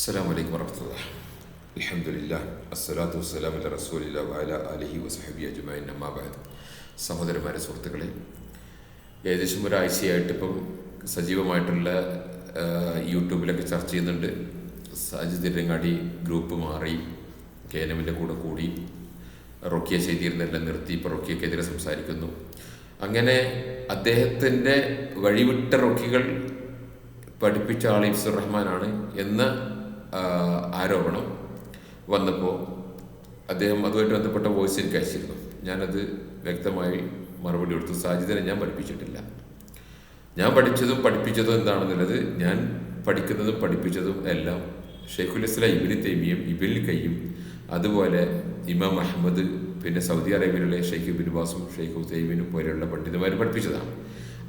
അസ്സലാമു അലൈക്കും വറഹ്മത്തുള്ളാഹി. അൽഹംദുലില്ലാഹ് അസ്സലാത്തു വസ്സലാമു അലാ റസൂലില്ലാഹി വഅലാ ആലിഹി വസഹ്ബിഹി അജ്മഈൻ. അമ്മാ ബഅദ്. സഹോദരന്മാരെ, സുഹൃത്തുക്കളെ, ഏകദേശം ഒരാഴ്ചയായിട്ട് ഇപ്പം സജീവമായിട്ടുള്ള യൂട്യൂബിലൊക്കെ ചർച്ച ചെയ്യുന്നുണ്ട്. സാജിദ് തിരങ്ങാടി ഗ്രൂപ്പ് മാറി, കേനമിൻ്റെ കൂടെ കൂടി, റൊക്കിയ ചെയ്തിരുന്നെല്ലാം നിർത്തി, ഇപ്പോൾ റൊക്കിയക്കെതിരെ സംസാരിക്കുന്നു. അങ്ങനെ അദ്ദേഹത്തിൻ്റെ വഴിവിട്ട റൊക്കികൾ പഠിപ്പിച്ച ആൾ ഇഫ്സുർ റഹ്മാനാണ് എന്ന ആരോപണം വന്നപ്പോൾ അദ്ദേഹം അതുമായിട്ട് ബന്ധപ്പെട്ട വോയിസ് എനിക്ക് അയച്ചിരുന്നു. ഞാനത് വ്യക്തമായി മറുപടി കൊടുത്തു. സാജിദിനെ ഞാൻ പഠിപ്പിച്ചിട്ടില്ല. ഞാൻ പഠിച്ചതും പഠിപ്പിച്ചതും എന്താണെന്നുള്ളത്, ഞാൻ പഠിക്കുന്നതും പഠിപ്പിച്ചതും എല്ലാം ഷെയ്ഖുൽ ഇസ്ലാം ഇബ്നു തൈമിയ്യയും ഇബ്നുൽ ഖയ്യിം, അതുപോലെ ഇമാം അഹമ്മദ്, പിന്നെ സൗദി അറേബ്യയിലുള്ള ഷെയ്ഖ് ഇബ്നു ബാസും ഷെയ്ഖ് ഉസൈമീനും പോലെയുള്ള പണ്ഡിതന്മാർ പഠിപ്പിച്ചതാണ്.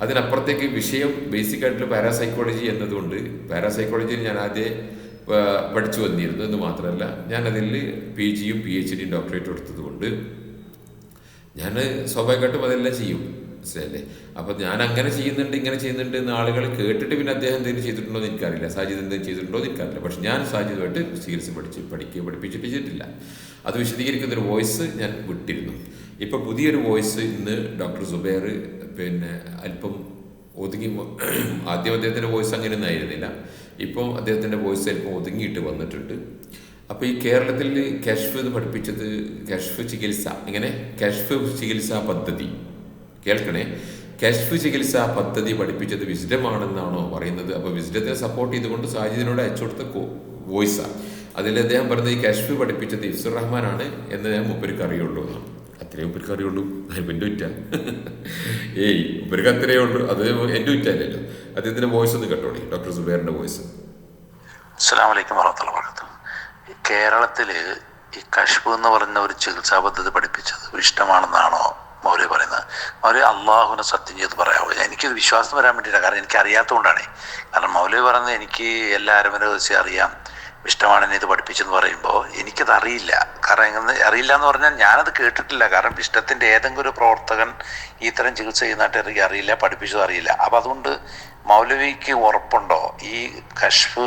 അതിനപ്പുറത്തേക്ക് വിഷയം ബേസിക്കായിട്ടുള്ള പാരാസൈക്കോളജി എന്നതുകൊണ്ട് പാരാസൈക്കോളജിയിൽ ഞാൻ ആദ്യം പഠിച്ചു വന്നിരുന്നു എന്ന് മാത്രമല്ല, ഞാനതിൽ PG യും PhD യും ഡോക്ടറേറ്റ് എടുത്തത് കൊണ്ട് ഞാൻ സ്വാഭാവികമായിട്ടും അതെല്ലാം ചെയ്യും, മനസ്സിലല്ലേ? അപ്പം ഞാൻ അങ്ങനെ ചെയ്യുന്നുണ്ട്, ഇങ്ങനെ ചെയ്യുന്നുണ്ട് എന്ന് ആളുകൾ കേട്ടിട്ട് പിന്നെ അദ്ദേഹം എന്തെങ്കിലും ചെയ്തിട്ടുണ്ടോ എന്ന് എനിക്കറിയില്ല, സാജിദ് എന്തെങ്കിലും ചെയ്തിട്ടുണ്ടോ എന്ന് എനിക്കറിയില്ല. പക്ഷെ ഞാൻ സാജിദുമായിട്ട് ചികിത്സ പഠിപ്പിച്ചിട്ടില്ല. അത് വിശദീകരിക്കുന്നൊരു വോയിസ് ഞാൻ വിട്ടിരുന്നു. ഇപ്പോൾ പുതിയൊരു വോയിസ് ഇന്ന് ഡോക്ടർ സുബൈർ പിന്നെ അല്പം ഒതുങ്ങി, ആദ്യം അദ്ദേഹത്തിൻ്റെ വോയിസ് അങ്ങനെയൊന്നും ആയിരുന്നില്ല, ഇപ്പം അദ്ദേഹത്തിൻ്റെ വോയിസ് അല്പം ഒതുങ്ങിയിട്ട് വന്നിട്ടുണ്ട്. അപ്പോൾ ഈ കേരളത്തിൽ കശ്ഫ് എന്ന് പഠിപ്പിച്ചത്, കശ്ഫ് ചികിത്സ, ഇങ്ങനെ കശ്ഫ് ചികിത്സാ പദ്ധതി, കേൾക്കണേ, കശ്ഫ് ചികിത്സാ പദ്ധതി പഠിപ്പിച്ചത് വിസ്ഡമാണെന്നാണോ പറയുന്നത്? അപ്പോൾ വിസ്ഡത്തെ സപ്പോർട്ട് ചെയ്തുകൊണ്ട് സാജിദിനോട് അയച്ചു കൊടുത്ത വോയിസാണ്. അതിൽ അദ്ദേഹം പറഞ്ഞത് ഈ കശ്ഫ് പഠിപ്പിച്ചത് ഇഫ്സുർ റഹ്മാനാണ് എന്ന് ഞാൻ മൂപ്പർക്ക് അറിയുള്ളൂ. അത്രയും ഉപ്പർക്ക് അറിയുള്ളൂ, എൻ്റെ ഉറ്റ ഉപ്പർക്ക് അത്രയേ ഉള്ളൂ, അത് എൻ്റെ ഉറ്റല്ലോ. അദ്ദേഹത്തിൻ്റെ വോയിസ് ഒന്ന് കേട്ടോളി, ഡോക്ടർ സുബൈറിൻ്റെ വോയിസ്. അസ്സലാമു അലൈക്കും വറഹ്മത്തുള്ളാഹി വബറകാതുഹു. കേരളത്തിൽ ഈ കശ്ഫ് എന്ന് പറയുന്ന ഒരു ചികിത്സാ പദ്ധതി പഠിപ്പിച്ചത് ഇഷ്ടമാണെന്നാണോ മൗലവി പറയുന്നത്? മൗലവി അള്ളാഹുവിനെ സത്യം ചെയ്ത് പറയാമോ? എനിക്കൊരു വിശ്വാസം വരാൻ വേണ്ടിയിട്ടാണ്, കാരണം എനിക്ക് അറിയാത്തതുകൊണ്ടാണ്. കാരണം മൗലവി പറയുന്നത് എനിക്ക് എല്ലാ രഹസ്യം അറിയാം, ഇഷ്ടമാണ് എന്നെ ഇത് പഠിപ്പിച്ചെന്ന് പറയുമ്പോൾ എനിക്കത് അറിയില്ല. കാരണം എങ്ങനെ അറിയില്ല എന്ന് പറഞ്ഞാൽ ഞാനത് കേട്ടിട്ടില്ല. കാരണം ഇഷ്ടത്തിൻ്റെ ഏതെങ്കിലും ഒരു പ്രവർത്തകൻ ഇത്തരം ചികിത്സ ചെയ്യുന്നതായിട്ട് എനിക്ക് അറിയില്ല, പഠിപ്പിച്ചതും അറിയില്ല. അപ്പം അതുകൊണ്ട് മൗലവിക്ക് ഉറപ്പുണ്ടോ ഈ കശ്ഫ്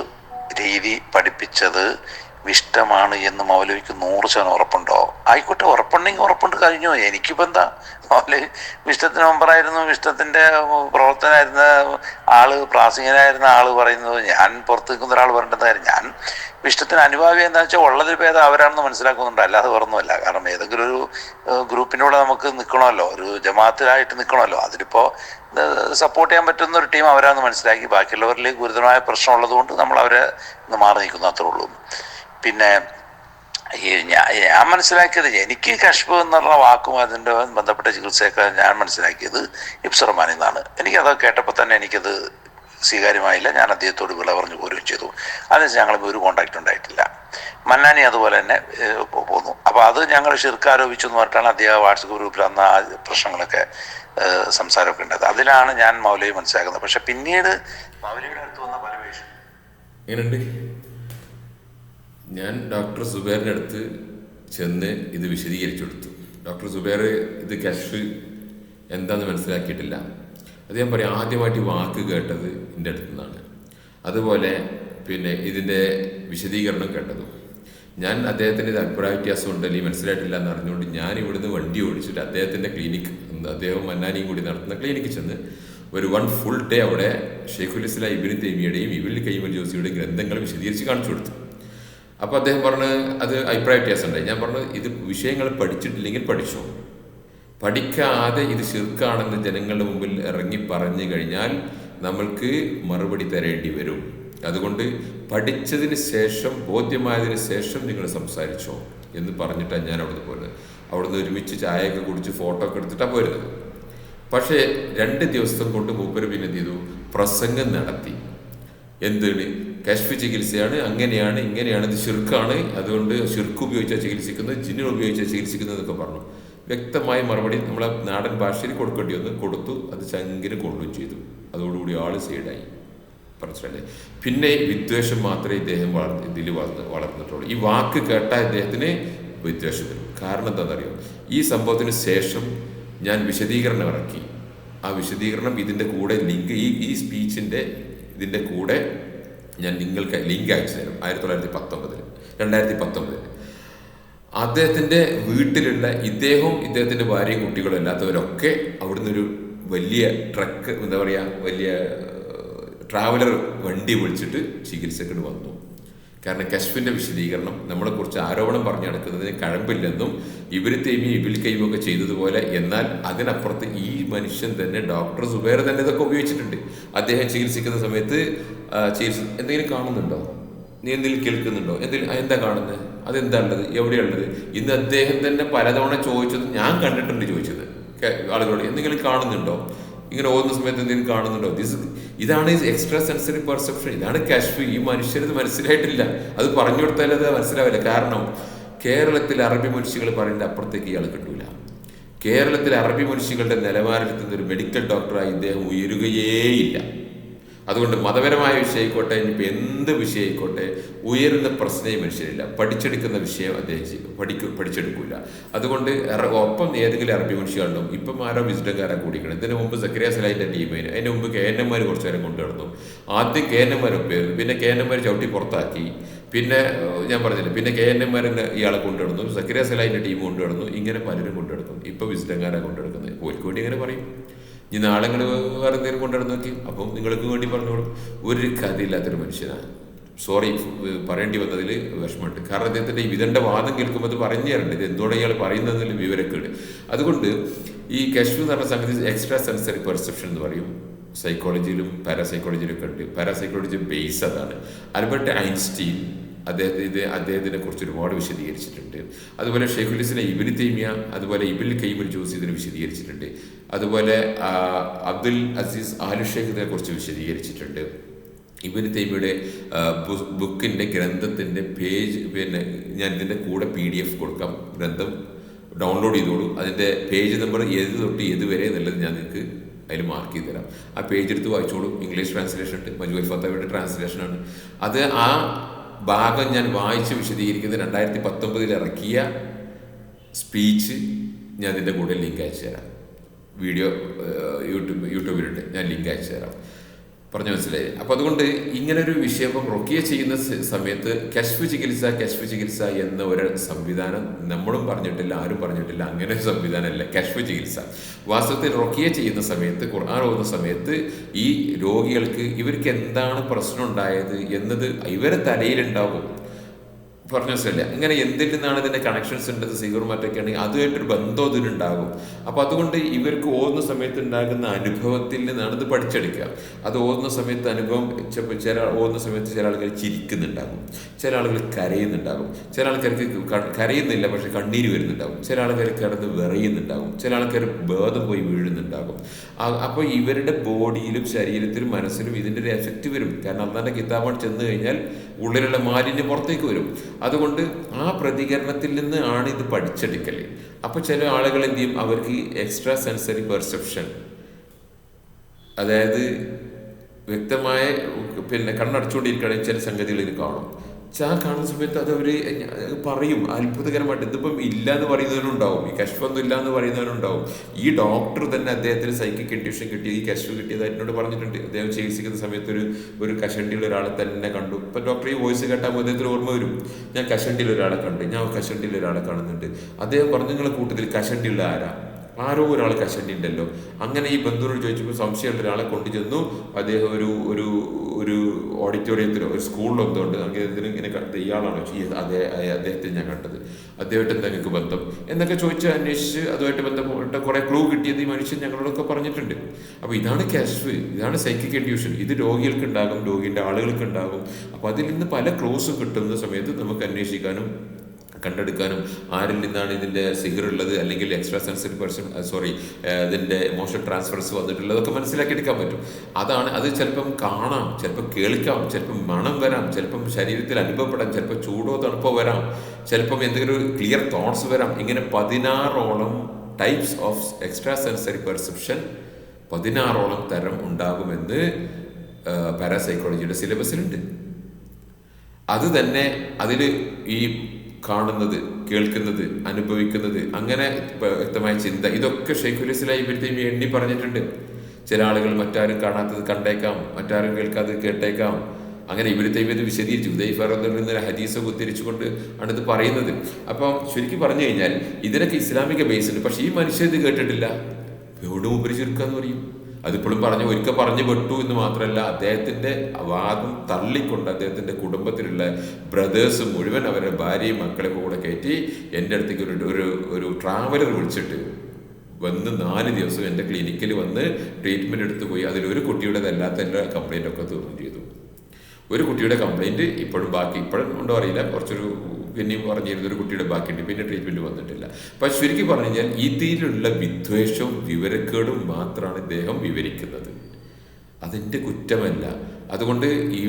രീതി പഠിപ്പിച്ചത് വിഷ്ടമാണ് എന്ന് മൗലവിക്ക് 100% ഉറപ്പുണ്ടോ? ആയിക്കോട്ടെ, ഉറപ്പുണ്ടെങ്കിൽ ഉറപ്പുണ്ട്, കഴിഞ്ഞു. എനിക്കിപ്പോൾ എന്താ, മൗലവി വിഷ്ടത്തിന് മെമ്പറായിരുന്നു, വിഷ്ടത്തിൻ്റെ പ്രവർത്തനായിരുന്ന ആള്, പ്രാസംഗികനായിരുന്ന ആള് പറയുന്നത് ഞാൻ പുറത്ത് നിൽക്കുന്ന ഒരാൾ പറയേണ്ടത് കാര്യം. ഞാൻ വിഷ്ടത്തിന് അനുഭാവി എന്താണെന്ന് വെച്ചാൽ ഉള്ളതിൽ ഭേദം അവരാണെന്ന് മനസ്സിലാക്കുന്നുണ്ട്, അല്ലാതെ വേറൊന്നുമല്ല. കാരണം ഏതെങ്കിലും ഒരു ഗ്രൂപ്പിൻ്റെ കൂടെ നമുക്ക് നിൽക്കണമല്ലോ, ഒരു ജമാഅത്തിലായിട്ട് നിൽക്കണമല്ലോ. അതിലിപ്പോൾ സപ്പോർട്ട് ചെയ്യാൻ പറ്റുന്ന ഒരു ടീം അവരാണെന്ന് മനസ്സിലാക്കി, ബാക്കിയുള്ളവരിൽ ഗുരുതരമായ പ്രശ്നമുള്ളത് കൊണ്ട് നമ്മൾ അവരെ മാറി നിൽക്കുന്നു, അത്രേ ഉള്ളൂ. പിന്നെ ഞാൻ മനസ്സിലാക്കിയത്, എനിക്ക് കശ്ഫ് എന്നുള്ള വാക്കും അതിൻ്റെ ബന്ധപ്പെട്ട ചികിത്സയൊക്കെ ഞാൻ മനസ്സിലാക്കിയത് ഇഫ്സുർ റഹ്മാനിൽ നിന്നാണ്. എനിക്കത് കേട്ടപ്പോൾ തന്നെ എനിക്കത് സ്വീകാര്യമായില്ല. ഞാൻ അദ്ദേഹത്തോട് വിള പറഞ്ഞു പോരുകയും ചെയ്തു. അതിനുശേഷം ഞങ്ങൾ ഒരു കോണ്ടാക്റ്റ് ഉണ്ടായിട്ടില്ല. മന്നാനി അതുപോലെ തന്നെ പോന്നു. അപ്പോൾ അത് ഞങ്ങൾ ഷിർക്ക് ആരോപിച്ചു എന്ന് പറഞ്ഞിട്ടാണ് അദ്ദേഹം വാട്സപ്പ് ഗ്രൂപ്പിൽ അന്ന് ആ പ്രശ്നങ്ങളൊക്കെ സംസാരമൊക്കെ ഉണ്ടായത്. അതിലാണ് ഞാൻ മൗലവി മനസ്സിലാക്കുന്നത്. പക്ഷെ പിന്നീട് മൗലവിയുടെ അടുത്ത് വന്ന പല പേഷ്യൻ എങ്ങനെയുണ്ട്, ഞാൻ ഡോക്ടർ സുബൈറിൻ്റെ അടുത്ത് ചെന്ന് ഇത് വിശദീകരിച്ചു കൊടുത്തു. ഡോക്ടർ സുബൈർ ഇത് കശ്ഫ് എന്താണെന്ന് മനസ്സിലാക്കിയിട്ടില്ല. അദ്ദേഹം പറയും, ആദ്യമായിട്ട് ഈ വാക്ക് കേട്ടത് എൻ്റെ അടുത്തു നിന്നാണ്. അതുപോലെ പിന്നെ ഇതിൻ്റെ വിശദീകരണം കേട്ടതും ഞാൻ അദ്ദേഹത്തിൻ്റെ ഇത് അഭിപ്രായ വ്യത്യാസം ഉണ്ടല്ലോ, ഈ മനസ്സിലായിട്ടില്ല എന്ന് അറിഞ്ഞുകൊണ്ട് ഞാൻ ഇവിടുന്ന് വണ്ടി ഓടിച്ചിട്ട് അദ്ദേഹത്തിൻ്റെ ക്ലിനിക്ക്, അദ്ദേഹവും മന്നാനിയും കൂടി നടത്തുന്ന ക്ലിനിക്കിൽ ചെന്ന് ഒരു 1 ഫുൾ ഡേ അവിടെ ഷെയ്ഖുൽ ഇസ്ലാം ഇബ്നു തൈമിയ്യയുടെയും ഇബ്നുൽ ഖയ്യിം ജോസിയുടെയും ഗ്രന്ഥങ്ങൾ വിശദീകരിച്ച് കാണിച്ചു കൊടുത്തു. അപ്പോൾ അദ്ദേഹം പറഞ്ഞ് അത് അഭിപ്രായ വ്യത്യാസം ഉണ്ടായി. ഞാൻ പറഞ്ഞു, ഇത് വിഷയങ്ങൾ പഠിച്ചിട്ടില്ലെങ്കിൽ പഠിച്ചോ, പഠിക്കാതെ ഇത് ശിർക്കാണെന്ന് ജനങ്ങളുടെ മുമ്പിൽ ഇറങ്ങി പറഞ്ഞു കഴിഞ്ഞാൽ നമ്മൾക്ക് മറുപടി തരേണ്ടി വരും. അതുകൊണ്ട് പഠിച്ചതിന് ശേഷം, ബോധ്യമായതിന് ശേഷം നിങ്ങൾ സംസാരിച്ചോ എന്ന് പറഞ്ഞിട്ടാണ് ഞാൻ അവിടുന്ന് പോരുന്നത്. അവിടുന്ന് ഒരുമിച്ച് ചായയൊക്കെ കുടിച്ച് ഫോട്ടോ ഒക്കെ എടുത്തിട്ടാണ് പോരുന്നത്. പക്ഷേ 2 ദിവസം കൊണ്ട് മൂപ്പര് പിന്നെ എന്ത് ചെയ്തു, പ്രസംഗം നടത്തി. എന്താണ് കശ്ഫ് ചികിത്സയാണ്, അങ്ങനെയാണ്, ഇങ്ങനെയാണ്, ഇത് ഷിർക്കാണ്, അതുകൊണ്ട് ഷിർക്ക് ഉപയോഗിച്ചാൽ ചികിത്സിക്കുന്നത്, ജിന്നിനെ ഉപയോഗിച്ചാൽ ചികിത്സിക്കുന്നത് എന്നൊക്കെ പറഞ്ഞു. വ്യക്തമായ മറുപടി നമ്മളെ നാടൻ ഭാഷയിൽ കൊടുക്കേണ്ടി വന്ന് കൊടുത്തു. അത് ചങ്കിന് കൊള്ളുകയും ചെയ്തു. അതോടുകൂടി ആൾ സൈഡായി, മനസ്സിലല്ലേ? പിന്നെ വിദ്വേഷം മാത്രമേ ഇദ്ദേഹം വളർന്നിട്ടുള്ളൂ. ഈ വാക്ക് കേട്ടാൽ ഇദ്ദേഹത്തിന് വിദ്വേഷം വരും. കാരണം എന്താണെന്നറിയോ, ഈ സംഭവത്തിന് ശേഷം ഞാൻ വിശദീകരണം ഇറക്കി. ആ വിശദീകരണം ഇതിൻ്റെ കൂടെ ലിങ്ക്, ഈ സ്പീച്ചിൻ്റെ ഇതിൻ്റെ കൂടെ ഞാൻ നിങ്ങൾക്ക് ലിങ്ക് അയച്ചു തരും. 2019 അദ്ദേഹത്തിൻ്റെ വീട്ടിലുള്ള ഇദ്ദേഹവും ഇദ്ദേഹത്തിൻ്റെ ഭാര്യയും കുട്ടികളും അല്ലാത്തവരൊക്കെ അവിടുന്ന് ഒരു വലിയ ട്രക്ക്, എന്താ പറയുക, വലിയ ട്രാവലർ വണ്ടി വിളിച്ചിട്ട് ചികിത്സക്കിട്ട് വന്നു. കാരണം കശ്ഫിൻ്റെ വിശദീകരണം നമ്മളെക്കുറിച്ച് ആരോപണം പറഞ്ഞു നടക്കുന്നതിന് കഴമ്പില്ലെന്നും ഇബിൻ തൈമിയ ഇബിൻ ഖയ്യിം ഒക്കെ ചെയ്തതുപോലെ, എന്നാൽ അതിനപ്പുറത്ത് ഈ മനുഷ്യൻ തന്നെ ഡോക്ടർ സുബൈർ തന്നെ ഇതൊക്കെ ഉപയോഗിച്ചിട്ടുണ്ട്. അദ്ദേഹം ചികിത്സിക്കുന്ന സമയത്ത് എന്തെങ്കിലും കാണുന്നുണ്ടോ, നീ എന്തെങ്കിലും കേൾക്കുന്നുണ്ടോ, എന്താ കാണുന്നത്, അതെന്താ ഉള്ളത്, എവിടെയുള്ളത്, ഇന്ന് അദ്ദേഹം തന്നെ പലതവണ ചോദിച്ചത് ഞാൻ കണ്ടിട്ടുണ്ട്. ചോദിച്ചത് ആളുകളോട് എന്തെങ്കിലും കാണുന്നുണ്ടോ, ഇങ്ങനെ ഓതുന്ന സമയത്ത് എന്തെങ്കിലും കാണുന്നുണ്ടോ. ഇതാണ് എക്സ്ട്രാ സെൻസറി പെർസെപ്ഷൻ, ഇതാണ് കശ്ഫ്. ഈ മനുഷ്യരത് മനസ്സിലായിട്ടില്ല, അത് പറഞ്ഞു കൊടുത്താലും അത് മനസ്സിലാവില്ല. കാരണം കേരളത്തിൽ അറബി മനുഷ്യകൾ പറയുന്നത് അപ്പുറത്തേക്ക് ഇയാൾ കിട്ടൂല. കേരളത്തിലെ അറബി മനുഷ്യകളുടെ നിലവാരത്തിൽ ഒരു മെഡിക്കൽ ഡോക്ടറായി ഇദ്ദേഹം ഉയരുകയേയില്ല. അതുകൊണ്ട് മതപരമായ വിഷയമായിക്കോട്ടെ, ഇനിയിപ്പോൾ എന്ത് വിഷയമായിക്കോട്ടെ, ഉയരുന്ന പ്രശ്നമേ മനുഷ്യരില്ല. പഠിച്ചെടുക്കുന്ന വിഷയം അദ്ദേഹം പഠിച്ചെടുക്കില്ല. അതുകൊണ്ട് ഒപ്പം ഏതെങ്കിലും അറബി മനുഷ്യരുണ്ടാവും. ഇപ്പം ആരോ വിസിറ്റക്കാരെ കൂടിക്കണം. ഇതിന് മുമ്പ് സക്കരിയ സലാഹിൻ്റെ ടീമിന്, അതിന് മുമ്പ് KNM കുറച്ച് നേരം കൊണ്ടുവന്നു. ആദ്യം KNM ഒപ്പയായിരുന്നു, പിന്നെ KNM ചവിട്ടി പുറത്താക്കി, പിന്നെ ഞാൻ പറഞ്ഞില്ല, പിന്നെ KNM ഇയാളെ കൊണ്ടുവന്നു, സക്കരിയ സലാഹിൻ്റെ ടീം കൊണ്ടുവന്നു, ഇങ്ങനെ പലരും കൊണ്ടുവന്നു. ഇപ്പോൾ വിസിറ്റക്കാരെ കൊണ്ടുവരുന്നത് കോഴിക്കോട് ഇങ്ങനെ പറയും. ഇനി നാളെ നിങ്ങൾ വേറെ എന്തെങ്കിലും കൊണ്ടുവന്ന് നോക്കി, അപ്പം നിങ്ങൾക്ക് വേണ്ടി പറഞ്ഞോളും. ഒരു കഥയില്ലാത്തൊരു മനുഷ്യനാണ്. സോറി പറയേണ്ടി വന്നതിൽ വിഷമമുണ്ട്. കാരണം അദ്ദേഹത്തിൻ്റെ ഈ വിധൻ്റെ വാദം കേൾക്കുമ്പോൾ അത് പറഞ്ഞു തരേണ്ടത് ഇത് എന്തുകൊണ്ട് ഇയാൾ പറയുന്നതിൽ വിവരക്കേട്. അതുകൊണ്ട് ഈ കശ്ഫ് എന്ന് പറഞ്ഞ സംഗതി എക്സ്ട്രാ സെൻസറി പെർസെപ്ഷൻ എന്ന് പറയും. സൈക്കോളജിയിലും പാരാസൈക്കോളജിയിലും ഒക്കെ ഉണ്ട്. പാരാസൈക്കോളജി ബേസ് അതാണ്. ആൽബർട്ട് ഐൻസ്റ്റീൻ അദ്ദേഹത്തിനെ കുറിച്ച് ഒരുപാട് വിശദീകരിച്ചിട്ടുണ്ട്. അതുപോലെ ഷെയ്ഖുൽ ഇസ്ലാം ഇബ്നു തൈമിയ, അതുപോലെ ഇബ്നുൽ ഖയ്യിം അൽ ജൗസി ഇതിനെ വിശദീകരിച്ചിട്ടുണ്ട്. അതുപോലെ അബ്ദുൽ അസീസ് ആലു ഷേഖിനെ കുറിച്ച് വിശദീകരിച്ചിട്ടുണ്ട്. ഇബ്നു തൈമിയുടെ ബുക്കിൻ്റെ ഗ്രന്ഥത്തിൻ്റെ പേജ്, പിന്നെ ഞാൻ ഇതിൻ്റെ കൂടെ PDF കൊടുക്കാം. ഗ്രന്ഥം ഡൗൺലോഡ് ചെയ്തോളൂ. അതിൻ്റെ പേജ് നമ്പർ ഏത് തൊട്ട് ഏത് വരെ എന്നുള്ളത് ഞാൻ നിങ്ങൾക്ക് അതിൽ മാർക്ക് ചെയ്ത് തരാം. ആ പേജ് എടുത്ത് വായിച്ചോളൂ. ഇംഗ്ലീഷ് ട്രാൻസ്ലേഷൻ ഉണ്ട്, മജ്മു ഫത്താവിയുടെ ട്രാൻസ്ലേഷനാണ് അത്. ആ ഭാഗം ഞാൻ വായിച്ച് വിശദീകരിക്കുന്നത് 2019 ഇറക്കിയ സ്പീച്ച് ഞാൻ ഇതിൻ്റെ കൂടെ ലിങ്ക് അയച്ചു തരാം. വീഡിയോ യൂട്യൂബിലുണ്ട്, ഞാൻ ലിങ്ക് അയച്ചു തരാം. പറഞ്ഞു മനസ്സിലായി. അപ്പോൾ അതുകൊണ്ട് ഇങ്ങനൊരു വിഷയം ഇപ്പം റൊക്കിയ ചെയ്യുന്ന സമയത്ത് കശ്ഫ് ചികിത്സ എന്ന ഒരു സംവിധാനം നമ്മളും പറഞ്ഞിട്ടില്ല, ആരും പറഞ്ഞിട്ടില്ല. അങ്ങനെ ഒരു സംവിധാനമല്ല കശ്ഫ് ചികിത്സ. വാസ്തവത്തിൽ റൊക്കിയ ചെയ്യുന്ന സമയത്ത്, ഖുർആൻ ഓതുന്ന സമയത്ത് ഈ രോഗികൾക്ക് ഇവർക്ക് എന്താണ് പ്രശ്നം ഉണ്ടായത് എന്നത് ഇവരെ തലയിലുണ്ടാവും. പറഞ്ഞു മനസ്സിലായില്ല. ഇങ്ങനെ എന്തിൽ നിന്നാണ് ഇതിൻ്റെ കണക്ഷൻസ് ഉണ്ടത്, സീഗറും മറ്റൊക്കെ ആണെങ്കിൽ അതുമായിട്ടൊരു ബന്ധം ഇതിനുണ്ടാകും. അപ്പോൾ അതുകൊണ്ട് ഇവർക്ക് ഓതുന്ന സമയത്ത് ഉണ്ടാകുന്ന അനുഭവത്തിൽ നിന്നാണ് ഇത് പഠിച്ചെടുക്കുക. അത് ഓതുന്ന സമയത്ത് അനുഭവം ഓതുന്ന സമയത്ത് ചില ആളുകൾ ചിരിക്കുന്നുണ്ടാകും, ചില ആളുകൾ കരയുന്നുണ്ടാകും, ചില ആൾക്കാർക്ക് കരയുന്നില്ല പക്ഷെ കണ്ണീര് വരുന്നുണ്ടാകും, ചില ആൾക്കാർക്ക് കിടന്ന് വിറയുന്നുണ്ടാകും, ചില ആൾക്കാർ ബോധം പോയി വീഴുന്നുണ്ടാകും. അപ്പോൾ ഇവരുടെ ബോഡിയിലും ശരീരത്തിലും മനസ്സിലും ഇതിൻ്റെ ഒരു എഫക്റ്റ് വരും. കാരണം അള്ളാന്റെ കിതാബാണ് ചെന്ന് കഴിഞ്ഞാൽ ഉള്ളിലുള്ള മാലിന്യം പുറത്തേക്ക് വരും. അതുകൊണ്ട് ആ പ്രതികരണത്തിൽ നിന്ന് ആണ് ഇത് പഠിച്ചെടുക്കൽ. അപ്പോൾ ചില ആളുകൾ എന്ത് ചെയ്യും, അവർക്ക് എക്സ്ട്രാ സെൻസറി പെർസെപ്ഷൻ, അതായത് വ്യക്തമായ പിന്നെ കണ്ണടച്ചുകൊണ്ടിരിക്കുകയാണെങ്കിൽ ചില സംഗതികൾ കാണും. കാണുന്ന സമയത്ത് അത് അവർ പറയും അത്ഭുതകരമായിട്ട്. ഇതിപ്പം ഇല്ല എന്ന് പറയുന്നവരുണ്ടാവും, ഈ കശ്ഫൊന്നും ഇല്ല എന്ന് പറയുന്നവരുണ്ടാവും. ഈ ഡോക്ടർ തന്നെ അദ്ദേഹത്തിന് സൈക്കിക് കണ്ടീഷൻ കിട്ടിയത്, ഈ കശ്ഫ് കിട്ടിയത് എന്നോട് പറഞ്ഞിട്ടുണ്ട്. അദ്ദേഹം ചികിത്സിക്കുന്ന സമയത്ത് ഒരു കഷണ്ടിയുള്ള ഒരാളെ തന്നെ കണ്ടു. ഇപ്പം ഡോക്ടർ ഈ വോയിസ് കേട്ടാൽ അദ്ദേഹത്തിന് ഓർമ്മ വരും, ഞാൻ കഷണ്ടിയുള്ള ഒരാളെ കണ്ടു, ഞാൻ കഷണ്ടിയുള്ള ഒരാളെ കാണുന്നുണ്ട്. അദ്ദേഹം പറഞ്ഞു, നിങ്ങളുടെ കൂട്ടത്തിൽ കഷണ്ടിയുള്ള ആരോ ഒരാൾ കഷണ്ടി ഉണ്ടല്ലോ. അങ്ങനെ ഈ ബന്ധുവിനോട് ചോദിച്ചപ്പോൾ സംശയമുള്ള ഒരാളെ കൊണ്ടുചെന്നു. അദ്ദേഹം ഒരു ഓഡിറ്റോറിയത്തിലോ ഒരു സ്കൂളിലോ എന്തുകൊണ്ട് അദ്ദേഹത്തിന് ഇങ്ങനെ ഇയാളാണോ അദ്ദേഹത്തെ ഞാൻ കണ്ടത്, അദ്ദേഹമായിട്ട് എന്താ നിങ്ങൾക്ക് ബന്ധം എന്നൊക്കെ ചോദിച്ച് അന്വേഷിച്ച് അതുമായിട്ട് ബന്ധപ്പെട്ട കുറേ ക്ലൂ കിട്ടിയത് ഈ മനുഷ്യൻ ഞങ്ങളോടൊക്കെ പറഞ്ഞിട്ടുണ്ട്. അപ്പോൾ ഇതാണ് കശ്ഫ്, ഇതാണ് സൈക്കിക് ഇൻഡ്യൂഷൻ. ഇത് രോഗികൾക്ക് ഉണ്ടാകും, രോഗിൻ്റെ ആളുകൾക്ക് ഉണ്ടാകും. അപ്പോൾ അതിൽ നിന്ന് പല ക്ലൂസും കിട്ടുന്ന സമയത്ത് നമുക്ക് അന്വേഷിക്കാനും കണ്ടെടുക്കാനും ആരിൽ നിന്നാണ് ഇതിൻ്റെ സിഗറുള്ളത്, അല്ലെങ്കിൽ എക്സ്ട്രാ സെൻസറി ഇതിൻ്റെ ഇമോഷൻ ട്രാൻസ്ഫേഴ്സ് വന്നിട്ടുള്ളതൊക്കെ മനസ്സിലാക്കിയെടുക്കാൻ പറ്റും. അത് ചിലപ്പം കാണാം, ചിലപ്പോൾ കേൾക്കാം, ചിലപ്പം മണം വരാം, ചിലപ്പം ശരീരത്തിൽ അനുഭവപ്പെടാം, ചിലപ്പോൾ ചൂടോ തണുപ്പോ വരാം, ചിലപ്പം എന്തെങ്കിലും ഒരു ക്ലിയർ തോട്ട്സ് വരാം. ഇങ്ങനെ 16ഓളം types of extra sensory perception, 16ഓളം തരം ഉണ്ടാകുമെന്ന് പാരാസൈക്കോളജിയുടെ സിലബസിലുണ്ട്. അത് തന്നെ അതിൽ ഈ കാണുന്നത്, കേൾക്കുന്നത്, അനുഭവിക്കുന്നത്, അങ്ങനെ വ്യക്തമായ ചിന്ത, ഇതൊക്കെ ഷെയ്ഖുൽ ഇസ്ലാം ഇബ്നു തൈമിയ എണ്ണി പറഞ്ഞിട്ടുണ്ട്. ചില ആളുകൾ മറ്റാരും കാണാത്തത് കണ്ടേക്കാം, മറ്റാരും കേൾക്കാത്തത് കേട്ടേക്കാം. അങ്ങനെ ഇബ്നു തൈമിയ്യ വിശദീകരിച്ചു. ഹുദൈഫ റളിയല്ലാഹു അൻഹു ഹദീസൊക്കെ ഉദ്ധരിച്ചുകൊണ്ട് ആണ് ഇത് പറയുന്നത്. അപ്പം ശരിക്കും പറഞ്ഞു കഴിഞ്ഞാൽ ഇതിനൊക്കെ ഇസ്ലാമിക ബേസ് ഉണ്ട്. പക്ഷേ ഈ മനുഷ്യൻ ഇത് കേട്ടിട്ടില്ല. എവിടെ മുമ്പ് ചെറുക്കാന്ന് പറയും. അതിപ്പോഴും ഒരിക്കൽ പറഞ്ഞു വിട്ടു എന്ന് മാത്രമല്ല, അദ്ദേഹത്തിൻ്റെ വാദം തള്ളിക്കൊണ്ട് അദ്ദേഹത്തിൻ്റെ കുടുംബത്തിലുള്ള ബ്രദേഴ്സ് മുഴുവൻ അവരുടെ ഭാര്യയും മക്കളെയൊക്കെ കൂടെ കയറ്റി എൻ്റെ അടുത്തേക്ക് ഒരു ട്രാവലർ വിളിച്ചിട്ട് വന്ന് 4 ദിവസം എൻ്റെ ക്ലിനിക്കിൽ വന്ന് ട്രീറ്റ്മെൻറ്റ് എടുത്തു പോയി. അതിലൊരു കുട്ടിയുടേതല്ലാത്ത എല്ലാ കംപ്ലൈൻറ്റൊക്കെ തീർന്നു ചെയ്തു. ഒരു കുട്ടിയുടെ കംപ്ലൈൻറ്റ് ഇപ്പോഴും ഉണ്ടോ അറിയില്ല, കുറച്ചൊരു പിന്നെയും പറഞ്ഞിരുന്ന ഒരു കുട്ടിയുടെ ബാക്കിയുണ്ട്, പിന്നെ ട്രീറ്റ്മെൻറ്റ് വന്നിട്ടില്ല. പക്ഷെ ശരിക്കും പറഞ്ഞു കഴിഞ്ഞാൽ ഇതിലുള്ള വിദ്വേഷവും വിവരക്കേടും മാത്രമാണ് ഇദ്ദേഹം വിവരിക്കുന്നത്. അതെൻ്റെ കുറ്റമല്ല. അതുകൊണ്ട് ഈ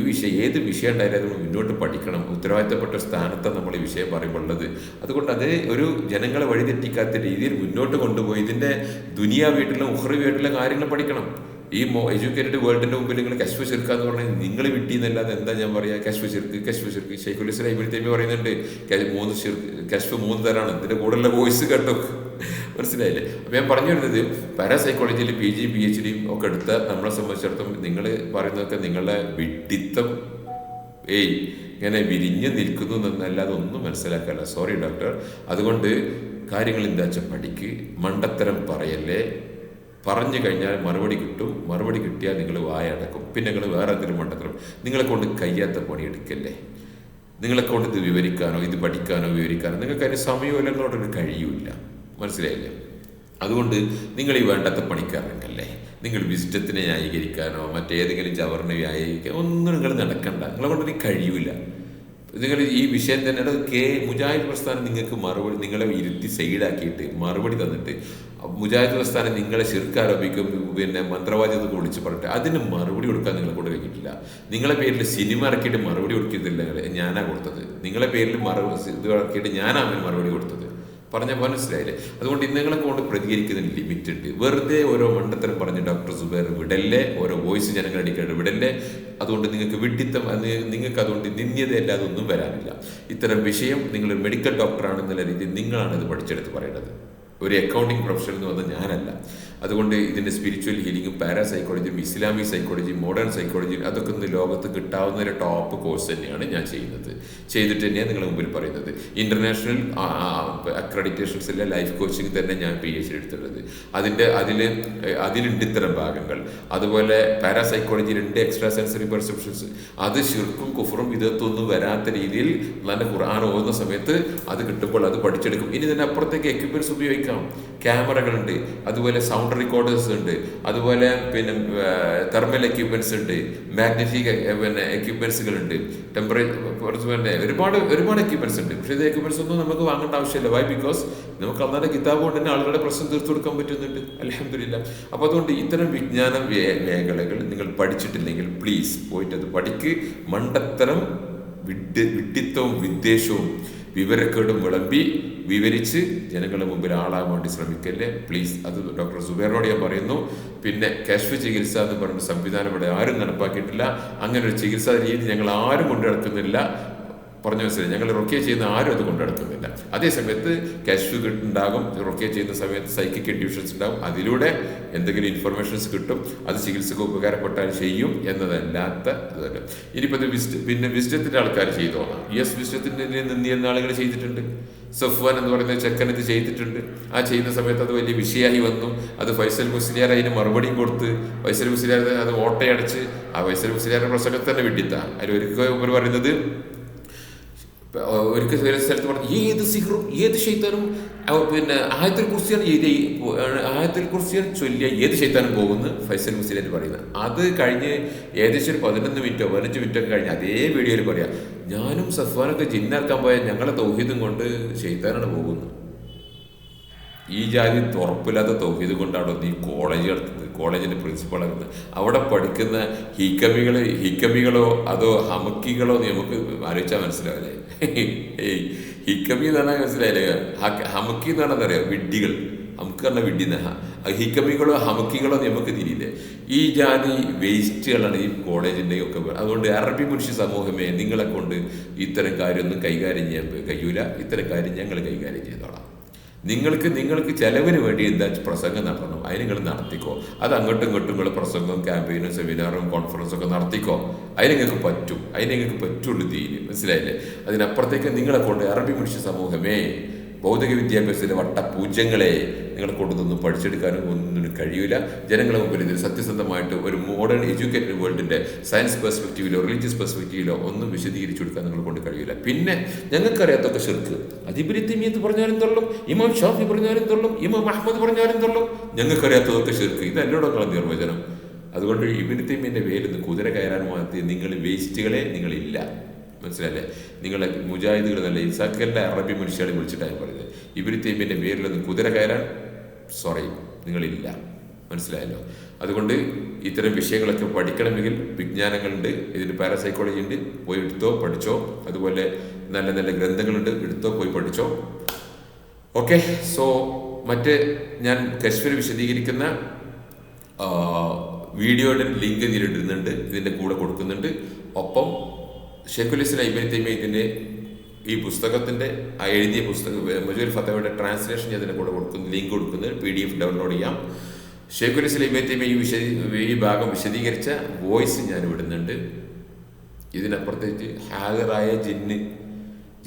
ഏത് വിഷയം ഉണ്ടായാലും നമ്മൾ മുന്നോട്ട് പഠിക്കണം. ഉത്തരവാദിത്തപ്പെട്ട സ്ഥാനത്താണ് നമ്മൾ ഈ വിഷയം പറയുമ്പോഴുള്ളത്. അതുകൊണ്ട് അത് ഒരു ജനങ്ങളെ വഴിതെറ്റിക്കാത്ത രീതിയിൽ മുന്നോട്ട് കൊണ്ടുപോയി ഇതിൻ്റെ ദുനിയാവായിട്ടുള്ള ഉഖ്റവിയായിട്ടുള്ള കാര്യങ്ങൾ പഠിക്കണം. ഈ എഡ്യൂക്കേറ്റഡ് വേൾഡിൻ്റെ മുമ്പിൽ നിങ്ങൾ കശ്ഫ് ശിർക്ക് എന്ന് പറഞ്ഞാൽ നിങ്ങൾ വിട്ടിന്നല്ലാതെ എന്താ ഞാൻ പറയുക? കശ്ഫ് ശിർക്ക് ശൈഖുൽ ഇസ്ലാം ഇബ്നു തൈമിയ്യ പറയുന്നുണ്ട്. 3 കശ്ഫ് 3 തരമാണ്. ഇതിൻ്റെ കൂടെയുള്ള വോയിസ് കേട്ടോ, മനസ്സിലായില്ലേ? അപ്പോൾ ഞാൻ പറഞ്ഞു വരുന്നത്, പാരാസൈക്കോളജിയിൽ PG PhD ഒക്കെ എടുത്ത നമ്മളെ സംബന്ധിച്ചിടത്തോളം നിങ്ങൾ പറയുന്നതൊക്കെ നിങ്ങളുടെ വിഡ്ഢിത്തം ഇങ്ങനെ വിരിഞ്ഞ് നിൽക്കുന്നു എന്നല്ലാതെ ഒന്നും മനസ്സിലാക്കാല്ല. Sorry doctor. അതുകൊണ്ട് കാര്യങ്ങൾ എന്താ വെച്ചാൽ പഠിക്ക്, മണ്ടത്തരം പറയല്ലേ. പറഞ്ഞു കഴിഞ്ഞാൽ മറുപടി കിട്ടും. മറുപടി കിട്ടിയാൽ നിങ്ങൾ വായടക്കും. പിന്നെ നിങ്ങൾ വേറെ എന്തെങ്കിലും മണ്ടത്തരം, നിങ്ങളെ കൊണ്ട് കഴിയാത്ത പണി എടുക്കല്ലേ. നിങ്ങളെ കൊണ്ട് ഇത് വിവരിക്കാനോ ഇത് പഠിക്കാനോ വിവരിക്കാനോ നിങ്ങൾക്ക് അതിന് സമയമോ നിങ്ങളോടൊരു കഴിയൂല. മനസ്സിലായില്ലേ? അതുകൊണ്ട് നിങ്ങൾ ഈ വേണ്ടാത്ത പണിക്കാരനല്ലേ. നിങ്ങൾ വിസിറ്റത്തിനെ ന്യായീകരിക്കാനോ മറ്റേതെങ്കിലും ജവറിനെ ന്യായീകരിക്കാനോ ഒന്നും നിങ്ങൾ നടക്കണ്ട. നിങ്ങളെ കൊണ്ടൊരു കഴിയൂല. നിങ്ങൾ ഈ വിഷയം തന്നെ മുജാഹിദ് പ്രസ്ഥാനം നിങ്ങൾക്ക് മറുപടി, നിങ്ങളെ ഇരുത്തി സൈഡാക്കിയിട്ട് മറുപടി തന്നിട്ട് മുജാഹിദ് പ്രസ്ഥാനം നിങ്ങളെ ശിർക്ക് ആരോപിക്കും, പിന്നെ മന്ത്രവാദിത്വം വിളിച്ച് പറഞ്ഞിട്ട് അതിന് മറുപടി കൊടുക്കാൻ നിങ്ങളെ കൊണ്ട് കഴിഞ്ഞിട്ടില്ല. നിങ്ങളെ പേരിൽ സിനിമ ഇറക്കിയിട്ട് മറുപടി കൊടുക്കില്ല. ഞാനാ കൊടുത്തത്. നിങ്ങളെ പേരിൽ ഇത് ഇറക്കിയിട്ട് ഞാനാണ് മറുപടി കൊടുത്തത്. പറഞ്ഞ മനസ്സിലായില്ലേ? അതുകൊണ്ട് ഇന്നങ്ങളെ കൊണ്ട് പ്രതികരിക്കുന്നതിന് ലിമിറ്റ് ഉണ്ട്. വെറുതെ ഓരോ മണ്ടത്തരം പറഞ്ഞ് ഡോക്ടർ സുബൈർ വിടല്ലേ, ഓരോ വോയിസ് ജനങ്ങളടിക്കാണ്ട് വിടല്ലേ. അതുകൊണ്ട് നിങ്ങൾക്ക് വിഡ്ഢിത്തം, നിങ്ങൾക്ക് അതുകൊണ്ട് നിന്ദ്യതയല്ലാതെ ഒന്നും വരാനില്ല. ഇത്തരം വിഷയം നിങ്ങൾ മെഡിക്കൽ ഡോക്ടറാണെന്നുള്ള രീതിയിൽ നിങ്ങളാണ് ഇത് പഠിച്ചെടുത്ത് പറയേണ്ടത്. ഒരു അക്കൗണ്ടിങ് പ്രൊഫഷണൽ എന്ന് പറഞ്ഞാൽ ഞാനല്ല. അതുകൊണ്ട് ഇതിൻ്റെ സ്പിരിച്വൽ ഹീലിങ്ങും പാരാസൈക്കോളജിയും ഇസ്ലാമിക് സൈക്കോളജിയും മോഡേൺ സൈക്കോളജിയും അതൊക്കെ ഒന്ന് ലോകത്ത് കിട്ടാവുന്ന ഒരു ടോപ്പ് കോഴ്സ് തന്നെയാണ് ഞാൻ ചെയ്തിട്ട് തന്നെയാണ് നിങ്ങളുടെ മുമ്പിൽ പറയുന്നത്. ഇൻ്റർനാഷണൽ അക്രഡിറ്റേഷൻസിലെ ലൈഫ് കോച്ചിങ് തന്നെ ഞാൻ PhD എടുത്തിട്ടുള്ളത്. അതിലുണ്ട് ഇത്തരം ഭാഗങ്ങൾ. അതുപോലെ പാരാസൈക്കോളജിയിലുണ്ട് എക്സ്ട്രാ സെൻസറി പെർസെപ്ഷൻസ്. അത് ശിർക്കും കുഫറും വിധത്തൊന്നും വരാത്ത രീതിയിൽ നല്ല ഖുർആൻ ഓതുന്ന സമയത്ത് അത് കിട്ടുമ്പോൾ അത് പഠിച്ചെടുക്കും. ഇനി തന്നെ അപ്പുറത്തേക്ക് എക്യുപ്മെൻറ്റ്സ് ഉപയോഗിക്കാം. ക്യാമറകളുണ്ട്, അതുപോലെ സൗണ്ട് റെക്കോർഡേഴ്സ് ഉണ്ട്, അതുപോലെ പിന്നെ തെർമൽ എക്യുപ്മെൻറ്റ്സ് ഉണ്ട്, മാഗ്നറ്റിക് എക്യുപ്മെൻറ്റ്സുകളുണ്ട്, ഒരുപാട് എക്യുപ്മെൻറ്റ്സ് ഉണ്ട്. പക്ഷേ ഇത് എക്യുപ്മെൻറ്റ്സ് ഒന്നും നമുക്ക് വാങ്ങേണ്ട ആവശ്യമില്ല. വൈ? ബിക്കോസ് നമുക്ക് അന്നേരം കിതാബ് കൊണ്ട് തന്നെ ആളുകളുടെ പ്രശ്നം തീർത്തു കൊടുക്കാൻ പറ്റുന്നുണ്ട്. അൽഹംദുലില്ലാ. അപ്പോൾ അതുകൊണ്ട് ഇത്തരം വിജ്ഞാന മേഖലകൾ നിങ്ങൾ പഠിച്ചിട്ടില്ലെങ്കിൽ പ്ലീസ് പോയിട്ട് അത് പഠിക്ക്. മണ്ടത്തരം, വിഡ്ഢിത്തവും വിദ്വേഷവും വിവരക്കേടും വിവരിച്ച് ജനങ്ങളുടെ മുമ്പിൽ ആളാകാൻ വേണ്ടി ശ്രമിക്കല്ലേ പ്ലീസ്. അത് ഡോക്ടർ സുബൈറിനോട് ഞാൻ പറയുന്നു. പിന്നെ കശ്ഫ് ചികിത്സ എന്ന് പറഞ്ഞ സംവിധാനം ഇവിടെ ആരും നടപ്പാക്കിയിട്ടില്ല. അങ്ങനെ ഒരു ചികിത്സാ രീതി ഞങ്ങൾ ആരും കൊണ്ടു നടക്കുന്നില്ല. പറഞ്ഞ മനസ്സിലായി, ഞങ്ങൾ റൊക്കിയ ചെയ്യുന്ന ആരും അത് കൊണ്ടു നടക്കുന്നില്ല. അതേസമയത്ത് കശ്ഫ് ഉണ്ടാകും, റൊക്കിയ ചെയ്യുന്ന സമയത്ത് സൈക്കിക് ഇൻഡ്യൂഷൻസ് ഉണ്ടാകും. അതിലൂടെ എന്തെങ്കിലും ഇൻഫർമേഷൻസ് കിട്ടും. അത് ചികിത്സക്ക് ഉപകാരപ്പെട്ടാൽ ചെയ്യും എന്നതല്ലാത്ത ഇതല്ല. ഇനിയിപ്പോൾ ഇത് വിസ്ഡത്തിൻ്റെ ആൾക്കാർ ചെയ്തോളാം. വിസ്ഡത്തിൻ്റെ നിന്നിരുന്ന ആളുകൾ ചെയ്തിട്ടുണ്ട്. സഫ്വാൻ എന്ന് പറയുന്ന ചെക്കൻ ഇത് ചെയ്തിട്ടുണ്ട്. ആ ചെയ്യുന്ന സമയത്ത് അത് വലിയ വിഷയമായി വന്നു. അത് ഫൈസൽ മുസ്ലിയാർ അതിന് മറുപടിയും കൊടുത്ത് ഫൈസൽ മുസ്ലിയാർ അത് ഓട്ടയടച്ച് ആ ഫൈസൽ മുസ്ലിയാരുടെ പ്രസംഗത്തിൽ തന്നെ വിട്ടിത്താണ്. അതിൽ പറയുന്നത് ഒരിക്കൽ സ്ഥലത്ത് പറഞ്ഞു ഏത് സിഹറും ഏത് ശൈത്താനും പിന്നെ ആയത്തുൽ കുർസിയാണ് ചൊല്ലിയ ഏത് ശൈത്താനും പോകുമെന്ന് ഫൈസൽ മുസ്ലിയാർ പറയുന്നത്. അത് കഴിഞ്ഞ് ഏകദേശം ഒരു 11 മിനിറ്റോ 15 മിനിറ്റോ ഒക്കെ കഴിഞ്ഞ് അതേ വീഡിയോയിൽ പറയാം, ഞാനും സഫ്വാനൊക്കെ ജിന്നിറക്കാൻ പോയാൽ ഞങ്ങളെ തൗഹീദും കൊണ്ട് ശൈത്താനാണ് പോകുന്നത്. ഈ ജാതി ഉറപ്പില്ലാത്ത തൗഹീദ് കൊണ്ടാണോ നീ കോളേജ് നടത്തുന്നത്, കോളേജിൻ്റെ പ്രിൻസിപ്പളാകുന്നത്? അവിടെ പഠിക്കുന്ന ഹിക്കമികളോ അതോ ഹമക്കികളോ നീ നമുക്ക് ആലോചിച്ചാൽ മനസ്സിലാവില്ലേ? ഹിക്കമി എന്ന് പറഞ്ഞാൽ മനസ്സിലായില്ലേ? ഹമക്കി എന്ന് പറഞ്ഞാൽ അറിയാം, വിഡ്ഢികൾ. നമുക്ക് പറഞ്ഞ വിഡ്ഢി ഹിക്കമികളോ ഹമക്കികളോ നമുക്ക് തിരിയില്ലേ? ഈ ജാതി വേസ്റ്റുകളാണ് ഈ കോളേജിൻ്റെ ഒക്കെ. അതുകൊണ്ട് അറബി മനുഷ്യ സമൂഹമേ, നിങ്ങളെ കൊണ്ട് ഇത്തരം കാര്യമൊന്നും കൈകാര്യം ചെയ്യാൻ കഴിയൂല. ഇത്തരം കാര്യം ഞങ്ങൾ കൈകാര്യം ചെയ്തോളാം. നിങ്ങൾക്ക് ചിലവിന് വേണ്ടി എന്താ പ്രസംഗം നടത്തണം, അതിന് നിങ്ങൾ നടത്തിക്കോ. അത് അങ്ങോട്ടും ഇങ്ങോട്ടും നിങ്ങൾ പ്രസംഗവും ക്യാമ്പയിനും സെമിനാറും കോൺഫറൻസും ഒക്കെ നടത്തിക്കോ. അതിന് നിങ്ങൾക്ക് പറ്റും, അതിന് നിങ്ങൾക്ക് പറ്റുള്ളൂ ദീന്. മനസ്സിലായില്ലേ? അതിനപ്പുറത്തേക്ക് നിങ്ങളെ കൊണ്ട് അറബി മനുഷ്യ സമൂഹമേ, ഭൗതിക വിദ്യാഭ്യാസത്തിലെ വട്ടപൂജ്യങ്ങളെ നിങ്ങളെ കൊണ്ടൊന്നും പഠിച്ചെടുക്കാനും ഒന്നിനും കഴിയില്ല. ജനങ്ങളുടെ മുമ്പിൽ ഇതിൽ സത്യസന്ധമായിട്ട് ഒരു മോഡേൺ എഡ്യൂക്കേറ്റഡ് വേൾഡിൻ്റെ സയൻസ് പെർസ്പെക്റ്റീവിലോ റിലീജിയസ് പെർസ്പെക്റ്റീവിലോ ഒന്നും വിശദീകരിച്ചു കൊടുക്കാൻ നിങ്ങളെ കൊണ്ട് കഴിയില്ല. പിന്നെ ഞങ്ങൾക്കറിയാത്തൊക്കെ ശിർക്ക്, അത് ഇബ്നു തൈമിയ്യ പറഞ്ഞാലും തള്ളും, ഇമാം ഷാഫി പറഞ്ഞാലും തള്ളും, ഇമാം അഹ്മദ് പറഞ്ഞാലും തള്ളും. ഞങ്ങൾക്കറിയാത്തതൊക്കെ ശിർക്ക്. ഇതെല്ലോടൊക്കെയുള്ള നിർവചനം. അതുകൊണ്ട് ഇബ്നു തൈമിയ്യൻ്റെ പേരിൽ നിന്ന് കുതിര കയറാൻ മാത്രം നിങ്ങൾ വേസ്റ്റുകളെ നിങ്ങളില്ല. മനസ്സിലല്ലേ? നിങ്ങളെ മുജാഹിദുകൾ നല്ല ഇസാക്കലിൻ്റെ അറബി മനുഷ്യരെ വിളിച്ചിട്ടാണ് പറയുന്നത്. ഇബ്നു തൈമിയ്യൻ്റെ പേരിലൊന്നും കുതിര കയറാൻ നിങ്ങളില്ല. മനസ്സിലായല്ലോ? അതുകൊണ്ട് ഇത്തരം വിഷയങ്ങളൊക്കെ പഠിക്കണമെങ്കിൽ വിജ്ഞാനങ്ങളുണ്ട്, ഇതിന് പാരാസൈക്കോളജി ഉണ്ട്, പോയി എടുത്തോ പഠിച്ചോ. അതുപോലെ നല്ല നല്ല ഗ്രന്ഥങ്ങളുണ്ട്, എടുത്തോ പോയി പഠിച്ചോ. ഓക്കെ. സോ ഞാൻ കശ്മീർ വിശദീകരിക്കുന്ന വീഡിയോയുടെ ലിങ്ക് ഇതിലിടുന്നുണ്ട്, ഇതിൻ്റെ കൂടെ കൊടുക്കുന്നുണ്ട്. ഒപ്പം ഷെയ്ഖുൽ ഇസ്ലാം ഇബ്നു തൈമിയ്യയുടെ ഈ പുസ്തകത്തിൻ്റെ എഴുതിയ പുസ്തകം മജ്മുഅൽ ഫതവയുടെ ട്രാൻസ്ലേഷൻ അതിൻ്റെ കൂടെ ലിങ്ക് കൊടുക്കുന്നത് PDF ഡൗൺലോഡ് ചെയ്യാം. ഷെയ്ഖുൽ ഇസ്ലാം ഇബ്നു തൈമിയ്യ ഈ ഭാഗം വിശദീകരിച്ച വോയിസ് ഞാൻ വിടുന്നുണ്ട്. ഇതിനപ്പുറത്തേക്ക് ഹാജറായ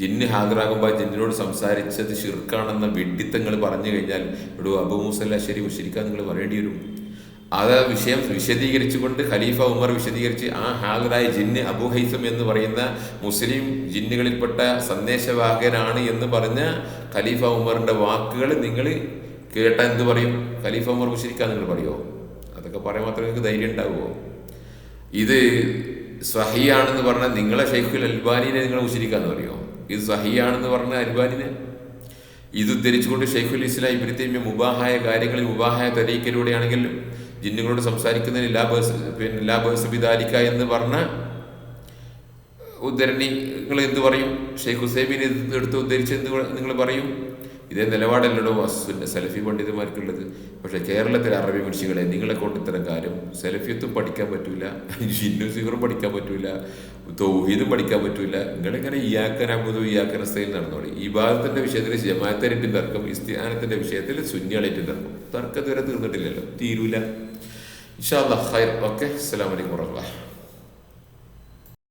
ജിന്ന് ഹാജറാകുമ്പോൾ ജിന്നിനോട് സംസാരിച്ചത് ശിർക്കാണെന്ന വിഡ്ഢിത്തങ്ങൾ പറഞ്ഞു കഴിഞ്ഞാൽ ഇവിടെ അബൂ മൂസ അശ്ശരി മുശ്രിക്കാ നിങ്ങൾ പറയേണ്ടി വരും. അത് വിഷയം വിശദീകരിച്ചുകൊണ്ട് ഖലീഫ ഉമർ വിശദീകരിച്ച് ആ ഹാജറായ ജിന്ന് അബൂ ഹൈസം എന്ന് പറയുന്ന മുസ്ലിം ജിന്നുകളിൽപ്പെട്ട സന്ദേശവാഹകനാണ് എന്ന് പറഞ്ഞ ഖലീഫ ഉമറിൻ്റെ വാക്കുകൾ നിങ്ങൾ കേട്ടാൽ എന്ത് പറയും? ഖലീഫ ഉമർ മുശ്രിക്കാ നിങ്ങൾ പറയുമോ? അതൊക്കെ പറയാൻ മാത്രമേ നിങ്ങൾക്ക് ധൈര്യം ഉണ്ടാവുമോ? ഇത് സ്വഹിയാണെന്ന് പറഞ്ഞാൽ നിങ്ങളെ ഷെയ്ഖുൽ അൽബാനിനെ നിങ്ങൾ മുശ്രിക്കാന്ന് പറയുമോ? ഇത് സ്വഹിയാണെന്ന് പറഞ്ഞ അൽബാനിനെ ഇത് ഉദ്ധരിച്ചുകൊണ്ട് ഷെയ്ഖുൽ ഇസ്ലാം ഇബ്നു തൈമിയ്യ മുബാഹായ കാര്യങ്ങളിൽ മുബാഹായ തരീഖയിലൂടെയാണെങ്കിൽ ജിന്നുകളോട് സംസാരിക്കുന്നതിന് ലാ ബഅസ ബിദാലിക എന്ന് പറഞ്ഞ ഉദ്ധരണി നിങ്ങൾ എന്ത് പറയും? ഷെയ്ഖ് ഹുസൈമിൻ എടുത്ത് ഉദ്ധരിച്ച് നിങ്ങൾ പറയും? ഇതേ നിലപാടല്ലല്ലോ സലഫി പണ്ഡിതന്മാർക്കുള്ളത്. പക്ഷേ കേരളത്തിലെ അറബി മനുഷ്യകളെ നിങ്ങളെ കൊണ്ട് ഇത്തരം കാര്യം സലഫിയത്തും പഠിക്കാൻ പറ്റൂല, ജിന്നും സിഗറും പഠിക്കാൻ പറ്റൂല, തൗഹീദും പഠിക്കാൻ പറ്റൂല. നിങ്ങളിങ്ങനെ ഇയ്യാക്കൻ അബുദു ഇയ്യാക്കൻ നസ്തഈൻ നടന്നോളി. ഇബാദത്തിന്റെ വിഷയത്തിൽ ജമാഅത്തായിട്ടും തർക്കം, ഇസ്തിആനത്തിന്റെ വിഷയത്തിൽ സുന്നികളായിട്ടും തർക്കം ഇതുവരെ തീർന്നിട്ടില്ലല്ലോ, തീരൂല. ഇൻഷാ അല്ലാഹ് ഖൈർ. ഓക്കെ. അസ്സലാമു അലൈക്കും വറഹ്മത്തുള്ളാഹി.